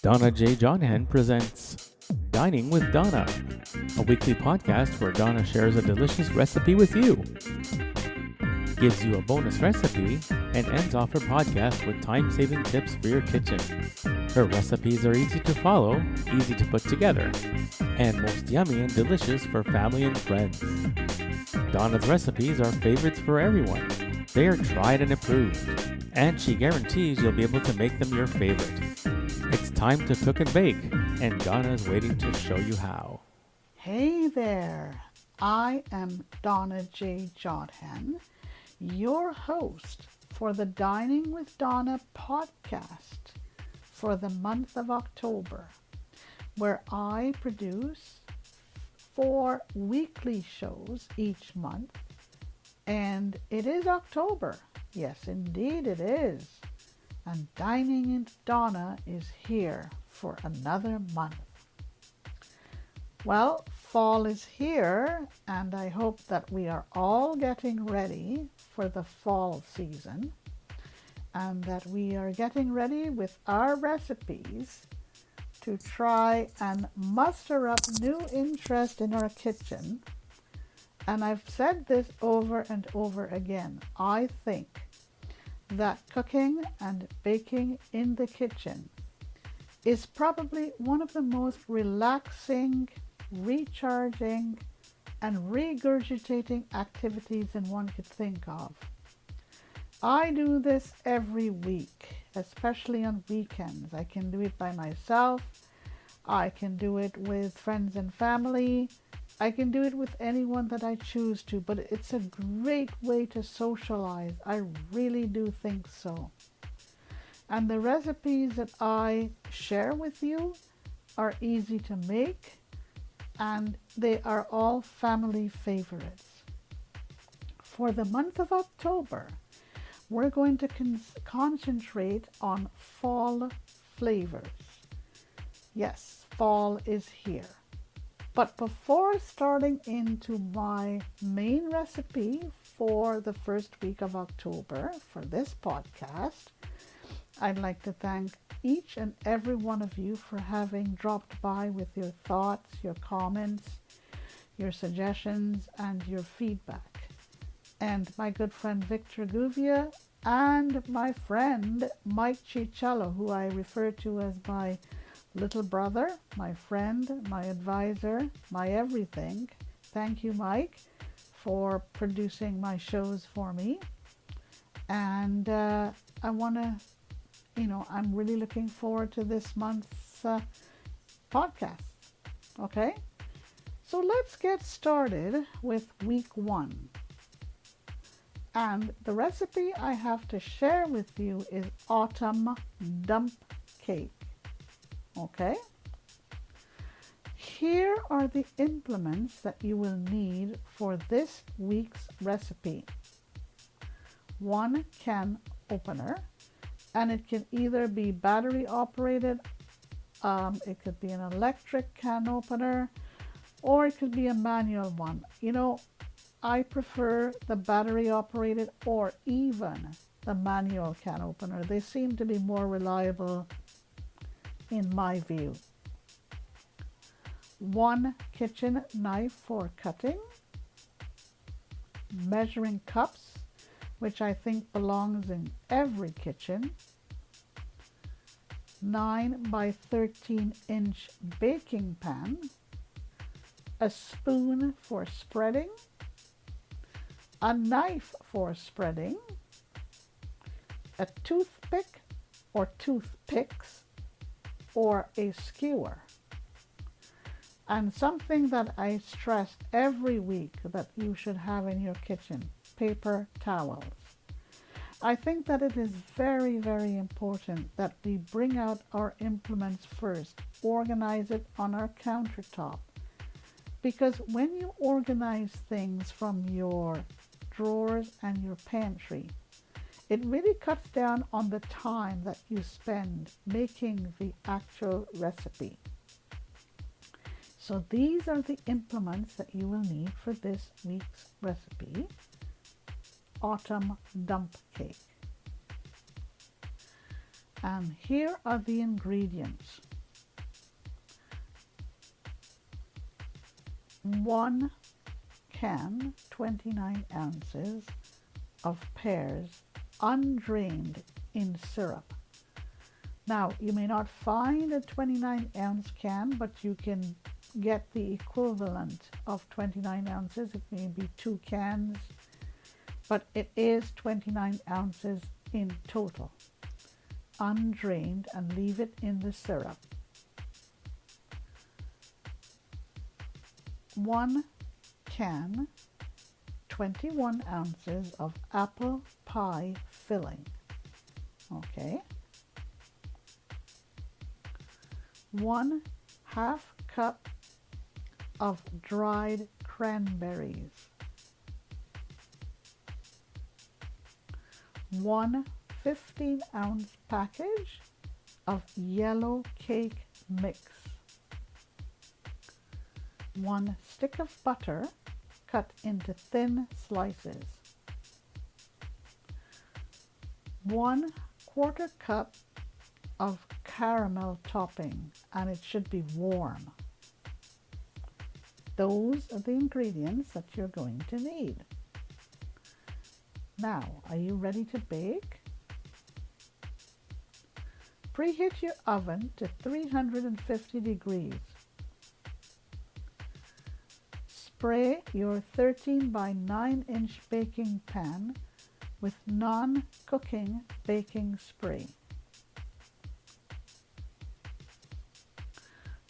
Donna J. Jodhan presents Dining with Donna, a weekly podcast where Donna shares a delicious recipe with you, gives you a bonus recipe, and ends off her podcast with time-saving tips for your kitchen. Her recipes are easy to follow, easy to put together, and most yummy and delicious for family and friends. Donna's recipes are favorites for everyone. They are tried and approved, and she guarantees you'll be able to make them your favorite. It's time to cook and bake, and Donna is waiting to show you how. Hey there, I am Donna J. Jodhan, your host for the Dining with Donna podcast for the month of October, where I produce 4 weekly shows each month, and it is October. Yes, indeed it is. And Dining with Donna is here for another month. Well, fall is here, and I hope that we are all getting ready for the fall season, and that we are getting ready with our recipes to try and muster up new interest in our kitchen. And I've said this over and over again. I think that cooking and baking in the kitchen is probably one of the most relaxing, recharging, and regurgitating activities that one could think of. I do this every week, especially on weekends. I can do it by myself. I can do it with friends and family. I can do it with anyone that I choose to, but it's a great way to socialize. I really do think so. And the recipes that I share with you are easy to make, and they are all family favorites. For the month of October, we're going to concentrate on fall flavors. Yes, fall is here. But before starting into my main recipe for the first week of October for this podcast, I'd like to thank each and every one of you for having dropped by with your thoughts, your comments, your suggestions, and your feedback. And my good friend Victor Guvia and my friend Mike Cicciello, who I refer to as my little brother, my friend, my advisor, my everything. Thank you, Mike, for producing my shows for me. And I'm really looking forward to this month's podcast. Okay? So let's get started with week 1. And the recipe I have to share with you is autumn dump cake. Okay, here are the implements that you will need for this week's recipe. 1 can opener, and it can either be battery operated, it could be an electric can opener, or it could be a manual one. I prefer the battery operated or even the manual can opener. They seem to be more reliable in my view. 1 kitchen knife for cutting, measuring cups, which I think belongs in every kitchen, 9 by 13 inch baking pan, a spoon for spreading, a knife for spreading, a toothpick or toothpicks, or a skewer. And something that I stress every week that you should have in your kitchen, paper towels. I think that it is very, very important that we bring out our implements first, organize it on our countertop. Because when you organize things from your drawers and your pantry, it really cuts down on the time that you spend making the actual recipe. So these are the implements that you will need for this week's recipe, autumn dump cake. And here are the ingredients. 1 can, 29 ounces of pears undrained in syrup. Now, you may not find a 29-ounce can, but you can get the equivalent of 29 ounces. It may be 2 cans, but it is 29 ounces in total. Undrained, and leave it in the syrup. 1 can, 21 ounces of apple pie filling. Okay. 1/2 cup of dried cranberries. 1 15-ounce package of yellow cake mix. 1 stick of butter cut into thin slices. 1/4 cup of caramel topping, and it should be warm. Those are the ingredients that you're going to need. Now, are you ready to bake? Preheat your oven to 350 degrees. Spray your 13 by 9 inch baking pan with non-cooking baking spray.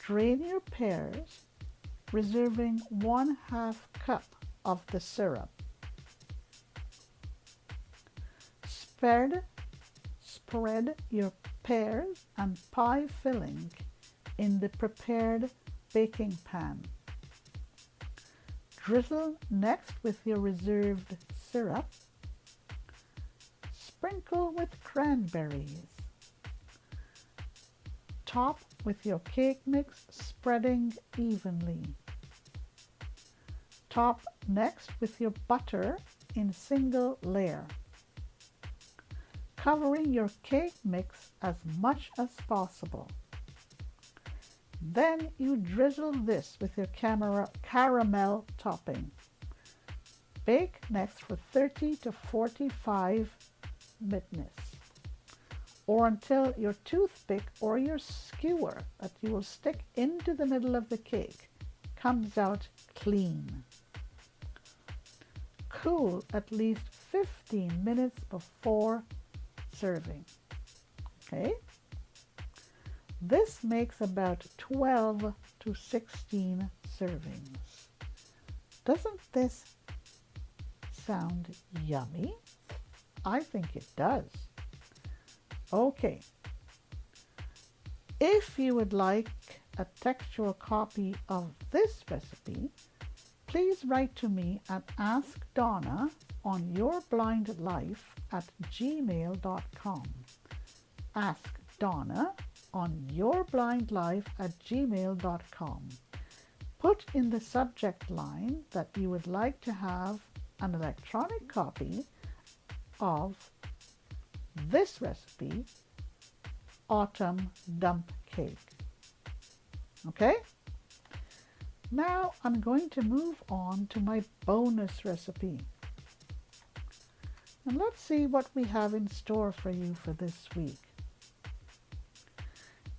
Drain your pears, reserving 1/2 cup of the syrup. Spread your pears and pie filling in the prepared baking pan. Drizzle next with your reserved syrup. Sprinkle with cranberries. Top with your cake mix, spreading evenly. Top next with your butter in single layer, covering your cake mix as much as possible. Then you drizzle this with your caramel topping. Bake next for 30 to 45 minutes, or until your toothpick or your skewer that you will stick into the middle of the cake comes out clean. Cool at least 15 minutes before serving. Okay? This makes about 12 to 16 servings. Doesn't this sound yummy? I think it does. Okay. If you would like a textual copy of this recipe, please write to me at askdonna@yourblindlife@gmail.com. Ask Donna on yourblindlife@gmail.com. Put in the subject line that you would like to have an electronic copy of this recipe, Autumn Dump Cake. Okay? Now I'm going to move on to my bonus recipe. And let's see what we have in store for you for this week.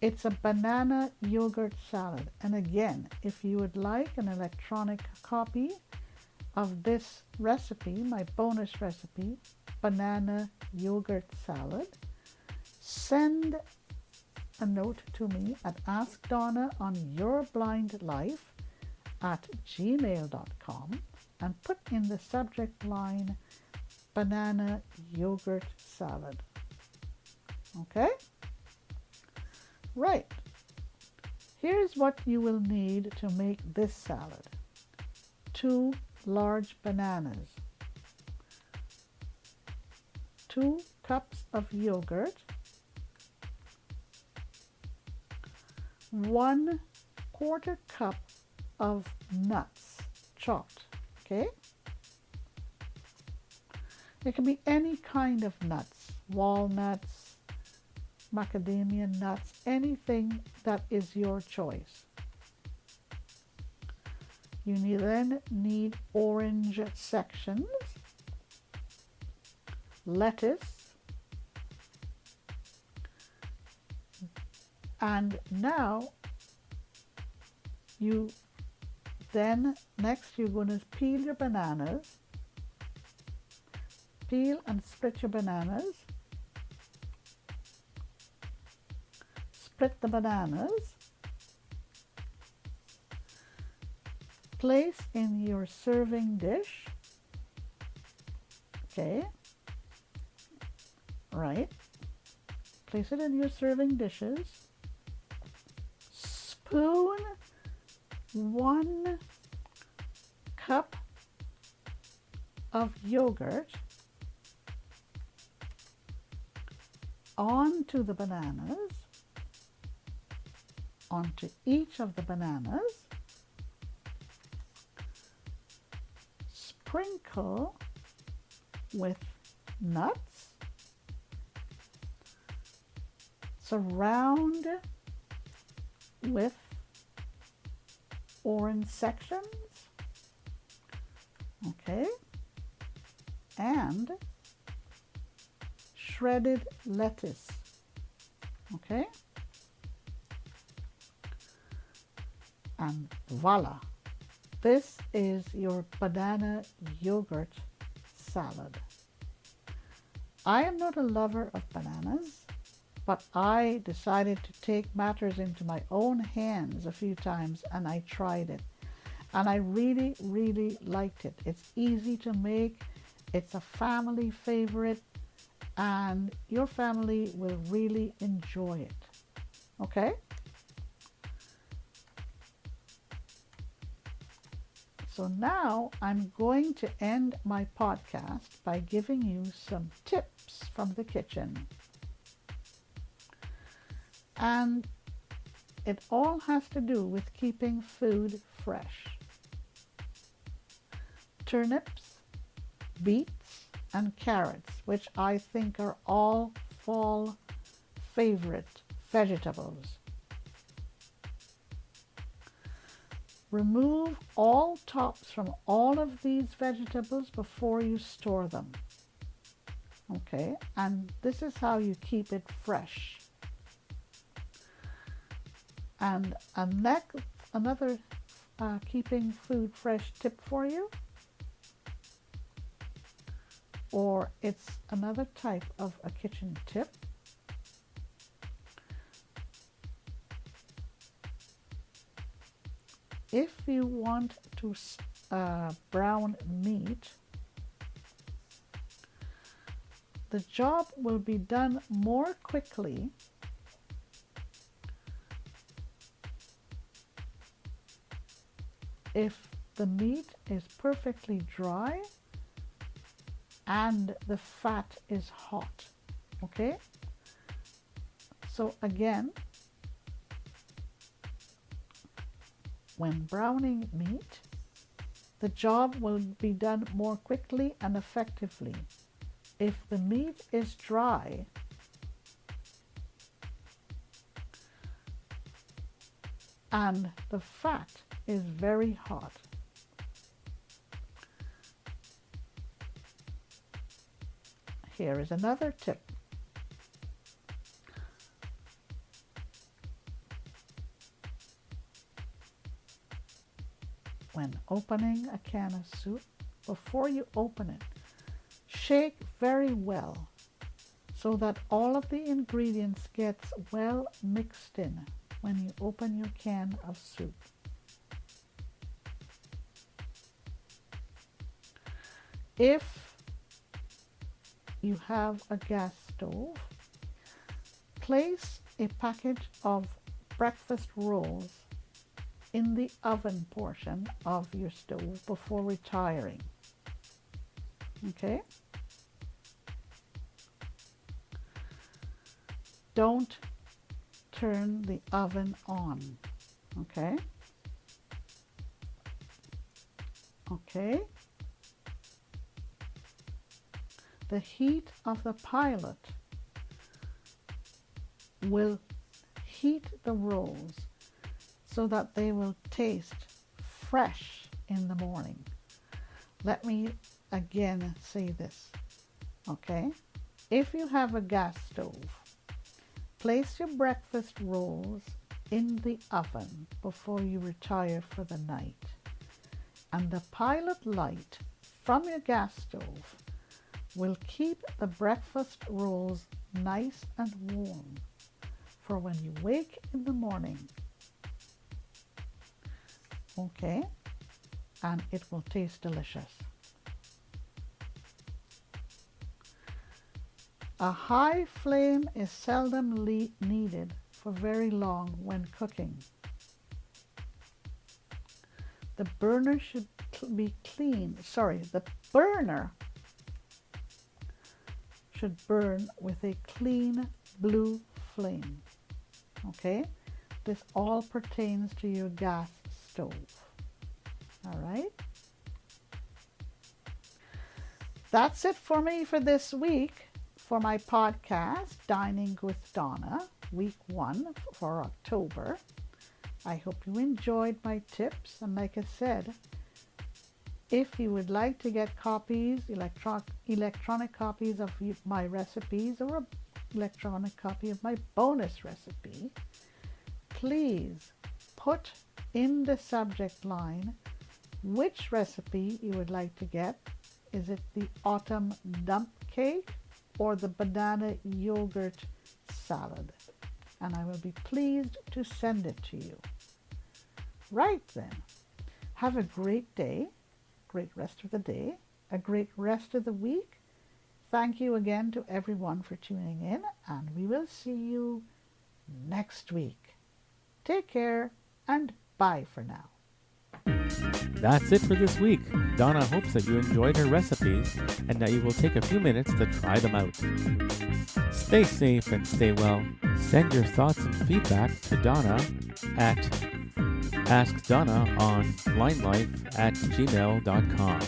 It's a banana yogurt salad. And again, if you would like an electronic copy of this recipe, my bonus recipe, banana yogurt salad, send a note to me at askdonna@yourblindlife@gmail.com and put in the subject line banana yogurt salad. Okay? Right. Here's what you will need to make this salad. 2 large bananas, 2 cups of yogurt, 1/4 cup of nuts, chopped, okay? It can be any kind of nuts, walnuts, macadamia nuts, anything that is your choice. then need orange sections, lettuce, and now next you're going to peel your bananas. Peel and split your bananas. Split the bananas. Place in your serving dish. Okay. Right. Place it in your serving dishes. Spoon 1 cup of yogurt onto the bananas, onto each of the bananas. Sprinkle with nuts. Surround with orange sections. Okay. And shredded lettuce. Okay. And voila. This is your banana yogurt salad. I am not a lover of bananas, but I decided to take matters into my own hands a few times and I tried it. And I really, really liked it. It's easy to make. It's a family favorite and your family will really enjoy it. Okay? So now I'm going to end my podcast by giving you some tips from the kitchen. And it all has to do with keeping food fresh. Turnips, beets, and carrots, which I think are all fall favorite vegetables. Remove all tops from all of these vegetables before you store them. Okay, and this is how you keep it fresh. And another keeping food fresh tip for you, or it's another type of a kitchen tip. If you want to brown meat, the job will be done more quickly if the meat is perfectly dry and the fat is hot. Okay? So again, when browning meat, the job will be done more quickly and effectively if the meat is dry and the fat is very hot. Here is another tip. When opening a can of soup, before you open it, shake very well so that all of the ingredients gets well mixed in when you open your can of soup. If you have a gas stove, place a package of breakfast rolls in the oven portion of your stove before retiring. Okay? Don't turn the oven on. Okay? Okay? The heat of the pilot will heat the rolls so that they will taste fresh in the morning. Let me again say this, okay? If you have a gas stove, place your breakfast rolls in the oven before you retire for the night. And the pilot light from your gas stove will keep the breakfast rolls nice and warm for when you wake in the morning. Okay? And it will taste delicious. A high flame is seldom needed for very long when cooking. The burner should be clean. The burner should burn with a clean blue flame. Okay? This all pertains to your gas stove. All right? That's it for me for this week. For my podcast, Dining with Donna, week 1 for October. I hope you enjoyed my tips. And like I said, if you would like to get copies, electronic copies of my recipes or an electronic copy of my bonus recipe, please put in the subject line which recipe you would like to get. Is it the autumn dump cake or the banana yogurt salad? And I will be pleased to send it to you. Right then, have a great day, great rest of the day, a great rest of the week. Thank you again to everyone for tuning in, and we will see you next week. Take care, and bye for now. That's it for this week. Donna hopes that you enjoyed her recipes and that you will take a few minutes to try them out. Stay safe and stay well. Send your thoughts and feedback to Donna at AskDonna on linelife@gmail.com.